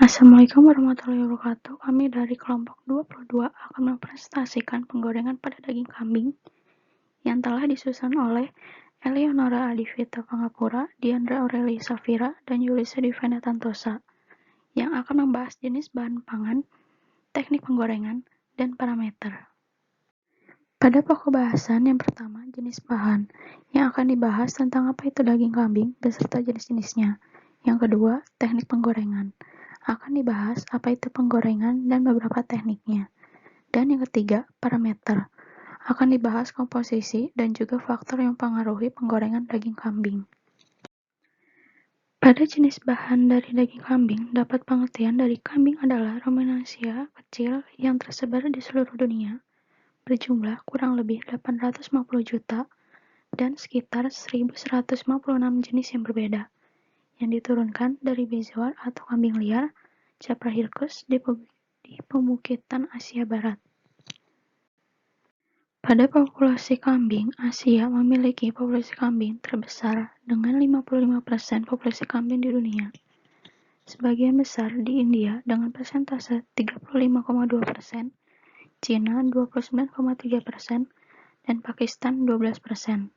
Assalamualaikum warahmatullahi wabarakatuh. Kami dari kelompok 22 akan mempresentasikan penggorengan pada daging kambing yang telah disusun oleh Eleonora Adivita Pangapura, Diandra Aureli Safira, dan Yulisa Divina Tantosa yang akan membahas jenis bahan pangan, teknik penggorengan, dan parameter. Pada pokok bahasan yang pertama, jenis bahan, yang akan dibahas tentang apa itu daging kambing beserta jenis-jenisnya. Yang kedua, teknik penggorengan. Akan dibahas apa itu penggorengan dan beberapa tekniknya. Dan yang ketiga, parameter. Akan dibahas komposisi dan juga faktor yang mempengaruhi penggorengan daging kambing. Pada jenis bahan dari daging kambing, dapat pengertian dari kambing adalah ruminansia kecil yang tersebar di seluruh dunia, berjumlah kurang lebih 850 juta dan sekitar 1156 jenis yang berbeda, yang diturunkan dari bezoar atau kambing liar, Caprahircus di pebukitan Asia Barat. Pada populasi kambing, Asia memiliki populasi kambing terbesar dengan 55% populasi kambing di dunia. Sebagian besar di India dengan persentase 35,2%, Cina 29,3%, dan Pakistan 12%.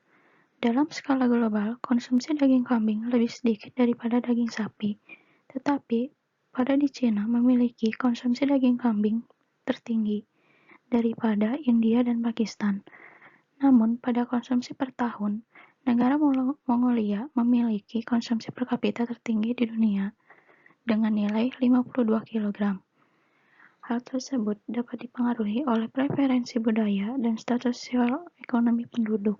Dalam skala global, konsumsi daging kambing lebih sedikit daripada daging sapi, tetapi pada di Cina memiliki konsumsi daging kambing tertinggi daripada India dan Pakistan. Namun, pada konsumsi per tahun, negara Mongolia memiliki konsumsi per kapita tertinggi di dunia dengan nilai 52 kg. Hal tersebut dapat dipengaruhi oleh preferensi budaya dan status sosial ekonomi penduduk.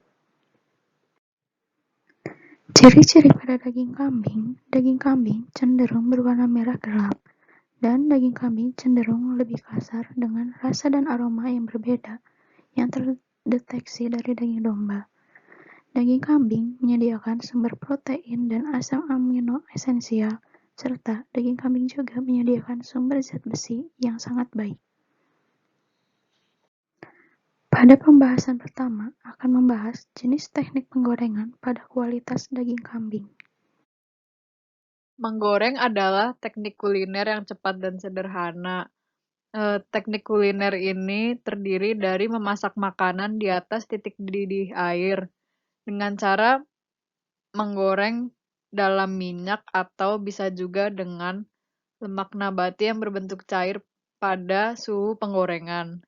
Ciri-ciri pada daging kambing cenderung berwarna merah gelap, dan daging kambing cenderung lebih kasar dengan rasa dan aroma yang berbeda yang terdeteksi dari daging domba. Daging kambing menyediakan sumber protein dan asam amino esensial, serta daging kambing juga menyediakan sumber zat besi yang sangat baik. Pada pembahasan pertama akan membahas jenis teknik penggorengan pada kualitas daging kambing. Menggoreng adalah teknik kuliner yang cepat dan sederhana. Teknik kuliner ini terdiri dari memasak makanan di atas titik didih air dengan cara menggoreng dalam minyak atau bisa juga dengan lemak nabati yang berbentuk cair pada suhu penggorengan.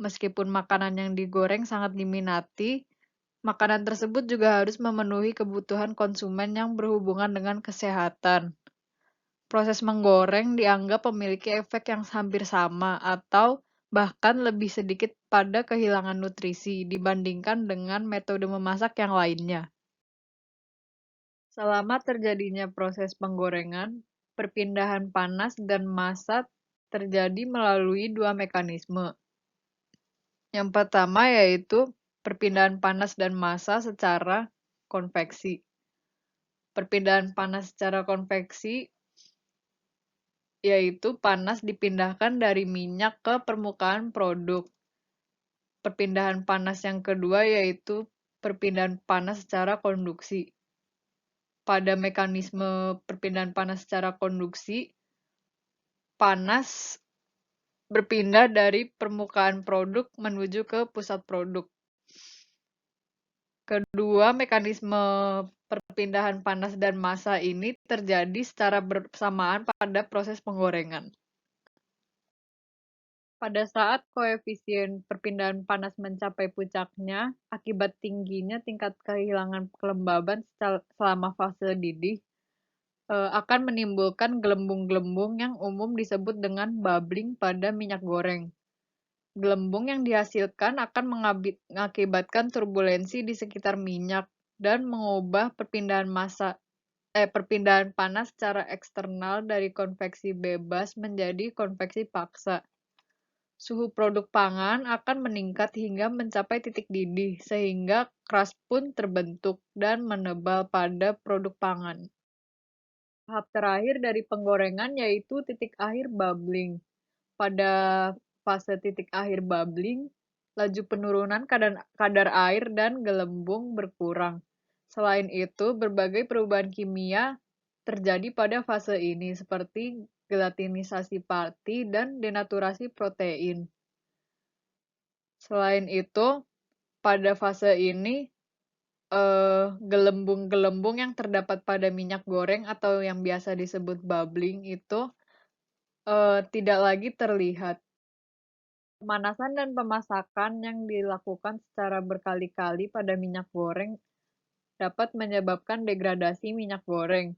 Meskipun makanan yang digoreng sangat diminati, makanan tersebut juga harus memenuhi kebutuhan konsumen yang berhubungan dengan kesehatan. Proses menggoreng dianggap memiliki efek yang hampir sama atau bahkan lebih sedikit pada kehilangan nutrisi dibandingkan dengan metode memasak yang lainnya. Selama terjadinya proses penggorengan, perpindahan panas dan massa terjadi melalui dua mekanisme. Yang pertama yaitu perpindahan panas dan massa secara konveksi. Perpindahan panas secara konveksi yaitu panas dipindahkan dari minyak ke permukaan produk. Perpindahan panas yang kedua yaitu perpindahan panas secara konduksi. Pada mekanisme perpindahan panas secara konduksi, panas berpindah dari permukaan produk menuju ke pusat produk. Kedua mekanisme perpindahan panas dan massa ini terjadi secara bersamaan pada proses penggorengan. Pada saat koefisien perpindahan panas mencapai puncaknya, akibat tingginya tingkat kehilangan kelembaban selama fase didih, akan menimbulkan gelembung-gelembung yang umum disebut dengan bubbling pada minyak goreng. Gelembung yang dihasilkan akan mengakibatkan turbulensi di sekitar minyak dan mengubah perpindahan panas secara eksternal dari konveksi bebas menjadi konveksi paksa. Suhu produk pangan akan meningkat hingga mencapai titik didih, sehingga crust pun terbentuk dan menebal pada produk pangan. Tahap terakhir dari penggorengan yaitu titik akhir bubbling. Pada fase titik akhir bubbling, laju penurunan kadar air dan gelembung berkurang. Selain itu, berbagai perubahan kimia terjadi pada fase ini, seperti gelatinisasi pati dan denaturasi protein. Selain itu, pada fase ini, gelembung-gelembung yang terdapat pada minyak goreng atau yang biasa disebut bubbling itu, tidak lagi terlihat. Pemanasan dan pemasakan yang dilakukan secara berkali-kali pada minyak goreng dapat menyebabkan degradasi minyak goreng.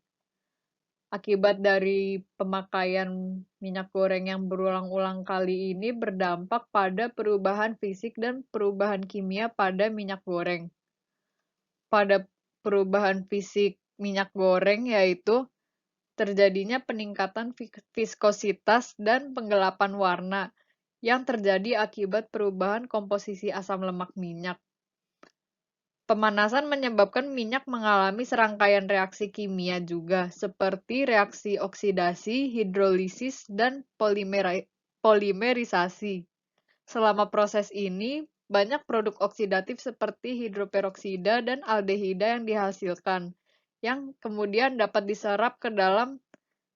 Akibat dari pemakaian minyak goreng yang berulang-ulang kali ini berdampak pada perubahan fisik dan perubahan kimia pada minyak goreng. Pada perubahan fisik minyak goreng yaitu terjadinya peningkatan viskositas dan penggelapan warna yang terjadi akibat perubahan komposisi asam lemak minyak. Pemanasan menyebabkan minyak mengalami serangkaian reaksi kimia juga, seperti reaksi oksidasi, hidrolisis, dan polimerisasi. Selama proses ini, banyak produk oksidatif seperti hidroperoksida dan aldehida yang dihasilkan, yang kemudian dapat diserap ke dalam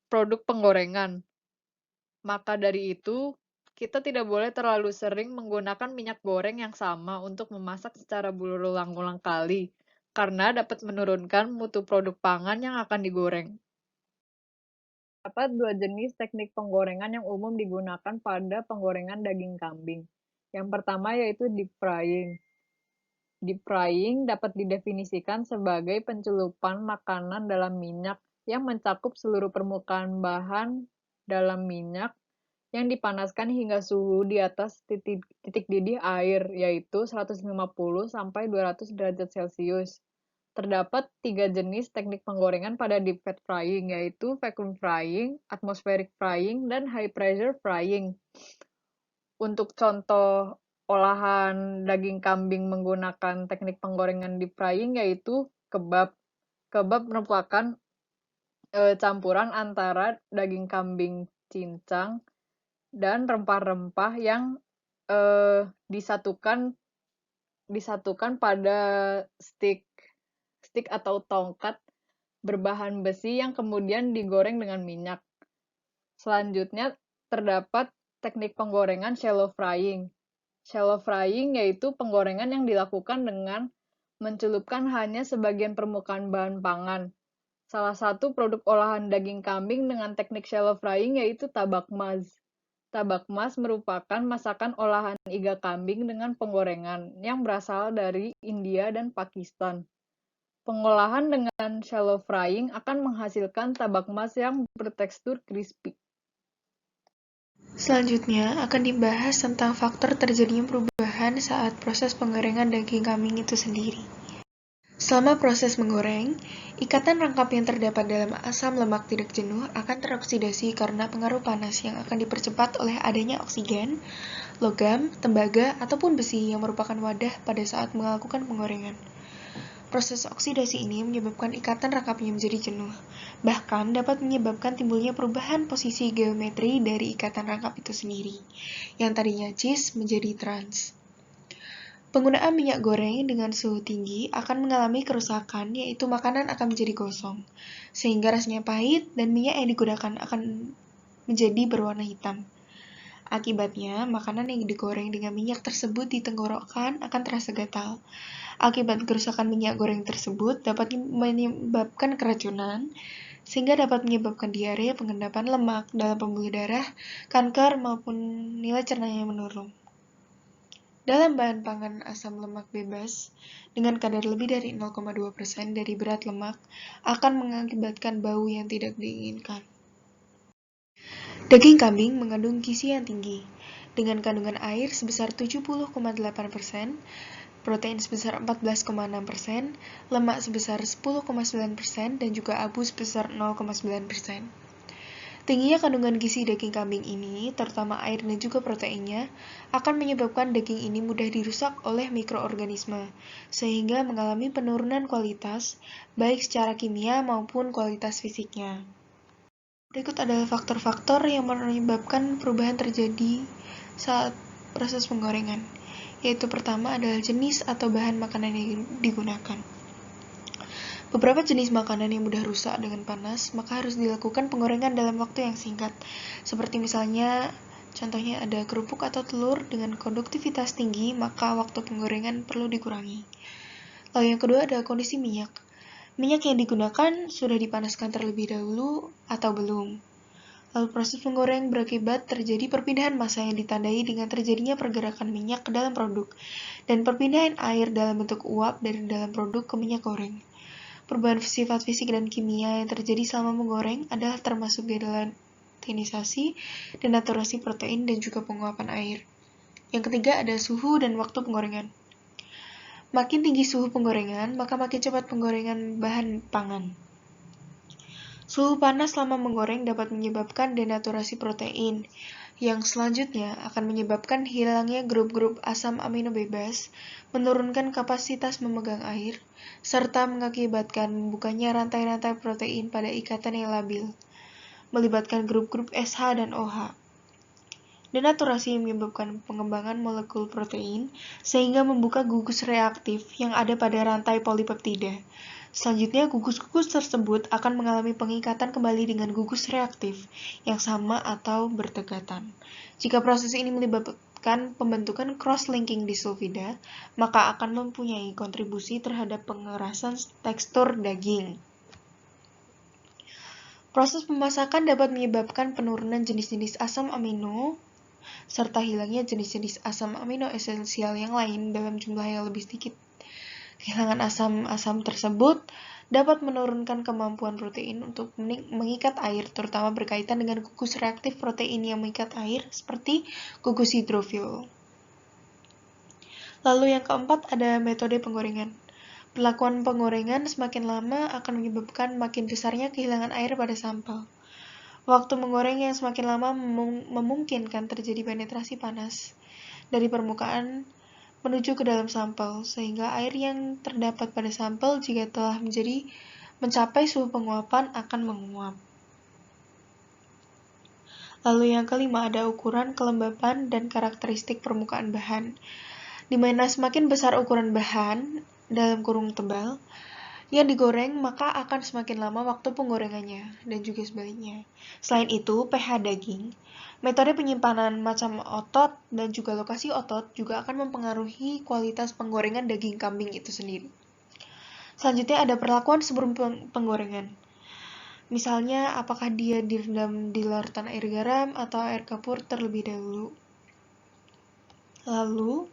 produk penggorengan. Maka dari itu, kita tidak boleh terlalu sering menggunakan minyak goreng yang sama untuk memasak secara berulang-ulang kali, karena dapat menurunkan mutu produk pangan yang akan digoreng. Terdapat dua jenis teknik penggorengan yang umum digunakan pada penggorengan daging kambing. Yang pertama yaitu deep frying. Deep frying dapat didefinisikan sebagai pencelupan makanan dalam minyak yang mencakup seluruh permukaan bahan dalam minyak yang dipanaskan hingga suhu di atas titik didih air, yaitu 150–200 derajat Celcius. Terdapat 3 jenis teknik penggorengan pada deep fat frying, yaitu vacuum frying, atmospheric frying, dan high pressure frying. Untuk contoh olahan daging kambing menggunakan teknik penggorengan deep frying yaitu kebab. Kebab merupakan campuran antara daging kambing cincang dan rempah-rempah yang disatukan pada stick atau tongkat berbahan besi yang kemudian digoreng dengan minyak. Selanjutnya terdapat teknik penggorengan shallow frying. Shallow frying yaitu penggorengan yang dilakukan dengan mencelupkan hanya sebagian permukaan bahan pangan. Salah satu produk olahan daging kambing dengan teknik shallow frying yaitu tabak mas. Tabak mas merupakan masakan olahan iga kambing dengan penggorengan yang berasal dari India dan Pakistan. Pengolahan dengan shallow frying akan menghasilkan tabak mas yang bertekstur crispy. Selanjutnya akan dibahas tentang faktor terjadinya perubahan saat proses penggorengan daging kambing itu sendiri. Selama proses menggoreng, ikatan rangkap yang terdapat dalam asam lemak tidak jenuh akan teroksidasi karena pengaruh panas yang akan dipercepat oleh adanya oksigen, logam, tembaga, ataupun besi yang merupakan wadah pada saat melakukan penggorengan. Proses oksidasi ini menyebabkan ikatan rangkapnya menjadi jenuh, bahkan dapat menyebabkan timbulnya perubahan posisi geometri dari ikatan rangkap itu sendiri, yang tadinya cis menjadi trans. Penggunaan minyak goreng dengan suhu tinggi akan mengalami kerusakan, yaitu makanan akan menjadi gosong, sehingga rasanya pahit dan minyak yang digunakan akan menjadi berwarna hitam. Akibatnya, makanan yang digoreng dengan minyak tersebut di tenggorokan akan terasa gatal. Akibat kerusakan minyak goreng tersebut dapat menyebabkan keracunan, sehingga dapat menyebabkan diare, pengendapan lemak dalam pembuluh darah, kanker, maupun nilai cernanya menurun. Dalam bahan pangan asam lemak bebas, dengan kadar lebih dari 0,2% dari berat lemak, akan mengakibatkan bau yang tidak diinginkan. Daging kambing mengandung gizi yang tinggi, dengan kandungan air sebesar 70,8%, protein sebesar 14,6%, lemak sebesar 10,9%, dan juga abu sebesar 0,9%. Tingginya kandungan gizi daging kambing ini, terutama air dan juga proteinnya, akan menyebabkan daging ini mudah dirusak oleh mikroorganisme, sehingga mengalami penurunan kualitas, baik secara kimia maupun kualitas fisiknya. Berikut adalah faktor-faktor yang menyebabkan perubahan terjadi saat proses penggorengan, yaitu pertama adalah jenis atau bahan makanan yang digunakan. Beberapa jenis makanan yang mudah rusak dengan panas, maka harus dilakukan penggorengan dalam waktu yang singkat. Seperti misalnya, contohnya ada kerupuk atau telur dengan konduktivitas tinggi, maka waktu penggorengan perlu dikurangi. Lalu yang kedua ada kondisi minyak. Minyak yang digunakan sudah dipanaskan terlebih dahulu atau belum. Lalu proses menggoreng berakibat terjadi perpindahan massa yang ditandai dengan terjadinya pergerakan minyak ke dalam produk dan perpindahan air dalam bentuk uap dari dalam produk ke minyak goreng. Perubahan sifat fisik dan kimia yang terjadi selama menggoreng adalah termasuk gelatinisasi, denaturasi protein, dan juga penguapan air. Yang ketiga ada suhu dan waktu penggorengan. Makin tinggi suhu penggorengan, maka makin cepat penggorengan bahan pangan. Suhu panas selama menggoreng dapat menyebabkan denaturasi protein, yang selanjutnya akan menyebabkan hilangnya grup-grup asam amino bebas, menurunkan kapasitas memegang air, serta mengakibatkan membukanya rantai-rantai protein pada ikatan yang labil, melibatkan grup-grup SH dan OH. Denaturasi menyebabkan pengembangan molekul protein sehingga membuka gugus reaktif yang ada pada rantai polipeptida. Selanjutnya, gugus-gugus tersebut akan mengalami pengikatan kembali dengan gugus reaktif yang sama atau bertegatan. Jika proses ini melibatkan pembentukan cross-linking disulfida, maka akan mempunyai kontribusi terhadap pengerasan tekstur daging. Proses pemasakan dapat menyebabkan penurunan jenis-jenis asam amino serta hilangnya jenis-jenis asam amino esensial yang lain dalam jumlah yang lebih sedikit. Kehilangan asam-asam tersebut dapat menurunkan kemampuan protein untuk mengikat air, terutama berkaitan dengan gugus reaktif protein yang mengikat air, seperti gugus hidrofil. Lalu yang keempat ada metode penggorengan. Perlakuan penggorengan semakin lama akan menyebabkan makin besarnya kehilangan air pada sampel. Waktu menggoreng yang semakin lama memungkinkan terjadi penetrasi panas dari permukaan menuju ke dalam sampel, sehingga air yang terdapat pada sampel jika telah mencapai suhu penguapan akan menguap. Lalu yang kelima ada ukuran, kelembapan, dan karakteristik permukaan bahan, di mana semakin besar ukuran bahan dalam kurung tebal yang digoreng, maka akan semakin lama waktu penggorengannya, dan juga sebaliknya. Selain itu, pH daging, metode penyimpanan macam otot, dan juga lokasi otot juga akan mempengaruhi kualitas penggorengan daging kambing itu sendiri. Selanjutnya ada perlakuan sebelum penggorengan. Misalnya, apakah dia direndam di larutan air garam atau air kapur terlebih dahulu. Lalu,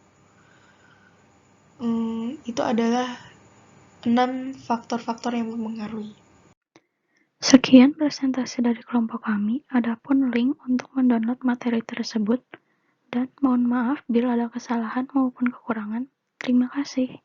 itu adalah 6 faktor-faktor yang mempengaruhi. Sekian presentasi dari kelompok kami, adapun link untuk mendownload materi tersebut, dan mohon maaf bila ada kesalahan maupun kekurangan. Terima kasih.